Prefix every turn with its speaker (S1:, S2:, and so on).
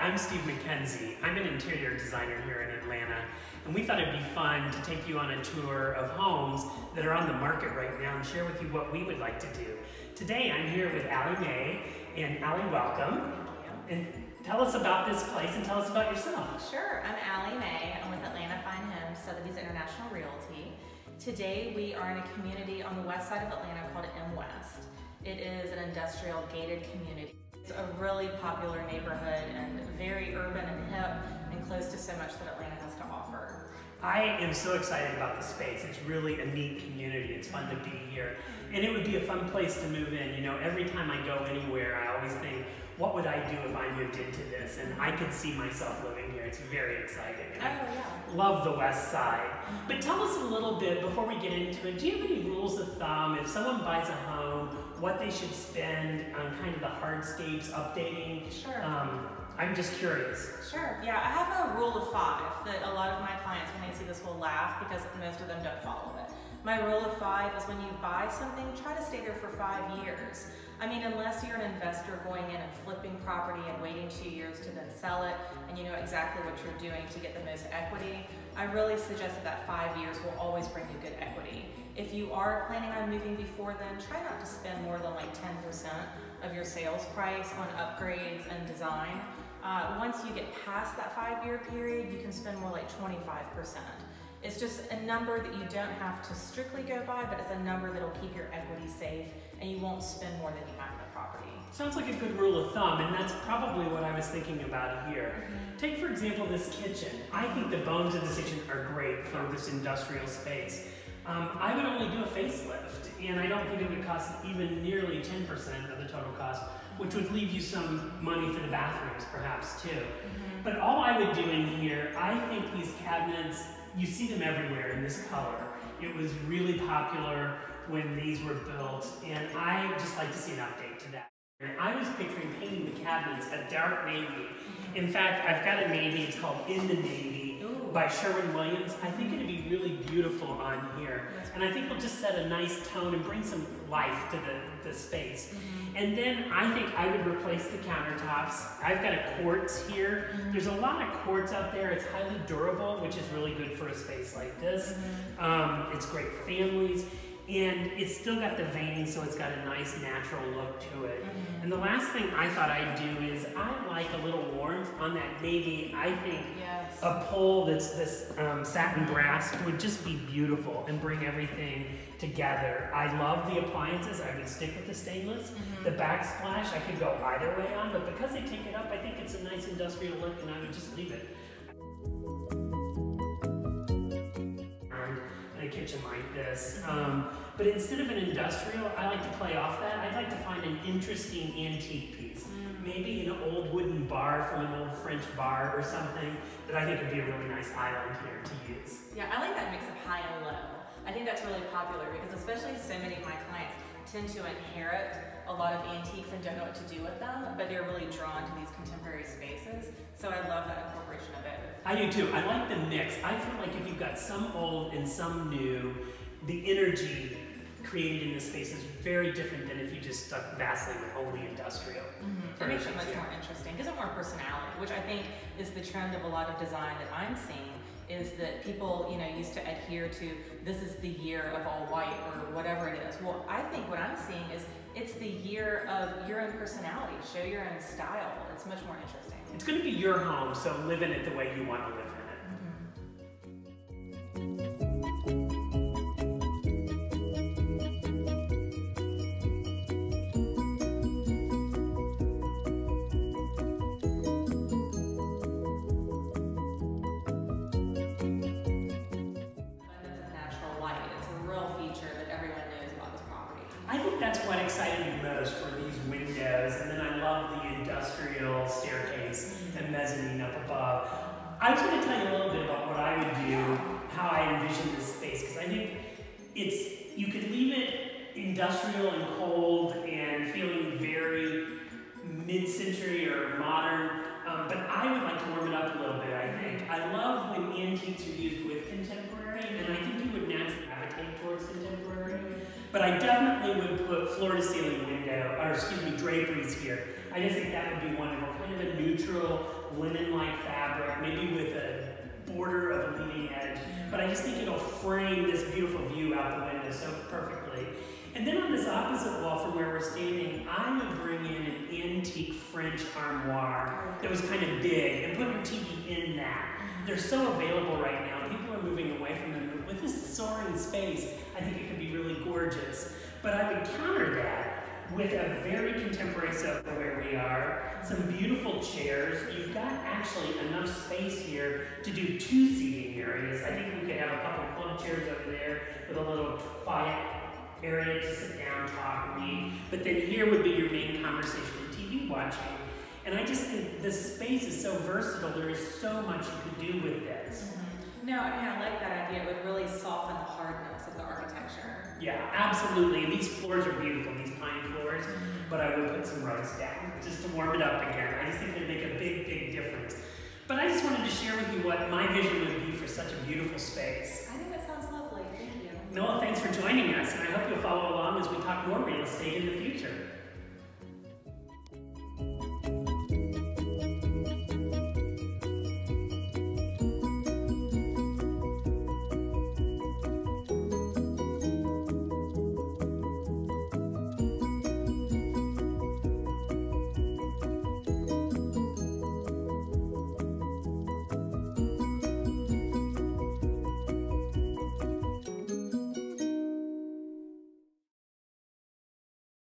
S1: I'm Steve McKenzie. I'm an interior designer here in Atlanta, and we thought it'd be fun to take you on a tour of homes that are on the market right now and share with you what we would like to do. Today I'm here with Allie Mae, and Allie, welcome.
S2: Thank you.
S1: And tell us about this place and tell us about yourself.
S2: Sure, I'm Allie Mae. I'm with Atlanta Fine Homes, Sotheby's International Realty. Today we are in a community on the west side of Atlanta called M West. It is an industrial gated community. It's a really popular neighborhood and very urban and hip and close to so much that Atlanta has to offer.
S1: I am so excited about the space. It's really a neat community. It's fun to be here. And it would be a fun place to move in. You know, every time I go anywhere, I always think, what would I do if I moved into this? And I could see myself living here. It's very exciting. And I love the west side. But tell us a little bit, before we get into it, do you have any rules of thumb? If someone buys a home, what they should spend on kind of the hardscapes, updating?
S2: Sure.
S1: I'm just curious.
S2: Sure, yeah, I have a rule of 5 that a lot of my clients, when they see this, will laugh because most of them don't follow it. My rule of 5 is when you buy something, try to stay there for 5 years. I mean, unless you're an investor going in and flipping property and waiting 2 years to then sell it, and you know exactly what you're doing to get the most equity, I really suggest that 5 years will always bring you good equity. If you are planning on moving before then, try not to spend more than like 10% of your sales price on upgrades and design. Once you get past that 5-year period, you can spend more like 25%. It's just a number that you don't have to strictly go by, but it's a number that'll keep your equity safe and you won't spend more than you have in the property.
S1: Sounds like a good rule of thumb, and that's probably what I was thinking about here. Take, for example, this kitchen. I think the bones of this kitchen are great for this industrial space. I would only do a facelift, and I don't think it would cost even nearly 10% of the total cost, which would leave you some money for the bathrooms, perhaps, too. But all I would do in here, I think these cabinets, you see them everywhere in this color. It was really popular when these were built, and I just like to see an update to that. I was picturing painting the cabinets a dark navy. In fact, I've got a navy, it's called In the Navy by Sherwin-Williams. I think it'd be really beautiful on here. And I think it'll just set a nice tone and bring some life to the space. And then I think I would replace the countertops. I've got a quartz here. There's a lot of quartz out there. It's highly durable, which is really good for a space like this. It's great for families. And it's still got the veining, so it's got a nice natural look to it. And the last thing I thought I'd do is I like a little warmth on that navy. I think a pole that's this satin brass would just be beautiful and bring everything together. I love the appliances. I would stick with the stainless. The backsplash I could go either way on, but because they take it up, I think it's a nice industrial look, and I would just leave it. Kitchen like this. But instead of an industrial, I like to play off that. I'd like to find an interesting antique piece. Maybe an old wooden bar from an old French bar or something that I think would be a really nice island here to use.
S2: Yeah, I like that mix of high and low. I think that's really popular because especially so many of my clients tend to inherit a lot of antiques and don't know what to do with them, but they're really drawn to these contemporary spaces. So I love that incorporation of it.
S1: I do too. I like the mix. I feel like if you've got some old and some new, the energy created in the space is very different than if you just stuck vastly with only industrial.
S2: It makes it much more interesting. It gives it more personality, which I think is the trend of a lot of design that I'm seeing, is that people, you know, used to adhere to this is the year of all white or whatever it is. Well, I think what I'm seeing is it's the year of your own personality. Show your own style. It's much more interesting.
S1: It's going to be your home, so live in it the way you want to live in it. I think that's what excited me most for these windows, and then I love the industrial staircase and mezzanine up above. I was going to tell you a little bit about what I would do, how I envision this space, because I think you could leave it industrial and cold and feeling very mid-century or modern, but I would like to warm it up a little bit, I think. I love when antiques are used with contemporary, and I think you would naturally gravitate towards contemporary. But I definitely would put floor-to-ceiling draperies here. I just think that would be wonderful. Kind of a neutral linen-like fabric, maybe with a border of a leading edge. But I just think it'll frame this beautiful view out the window so perfectly. And then on this opposite wall from where we're standing, I would bring in an antique French armoire that was kind of big and put your TV in that. They're so available right now. People are moving away from them. But with this soaring space, I think it could be really gorgeous. But I would counter that with a very contemporary sofa where we are, some beautiful chairs. You've got actually enough space here to do 2 seating areas. I think we could have a couple of club chairs over there with a little quiet area to sit down, talk, read. But then here would be your main conversation and TV watching. And I just think this space is so versatile. There is so much you could do with this.
S2: No, I mean, I like that idea. It would really soften the hardness of the architecture.
S1: Yeah, absolutely. And these floors are beautiful, these pine floors. But I would put some rugs down just to warm it up again. I just think it'd make a big, big difference. But I just wanted to share with you what my vision would be for such a beautiful space.
S2: I think that sounds lovely. Thank you.
S1: Noah, thanks for joining us. And I hope you'll follow along as we talk more real estate in the future.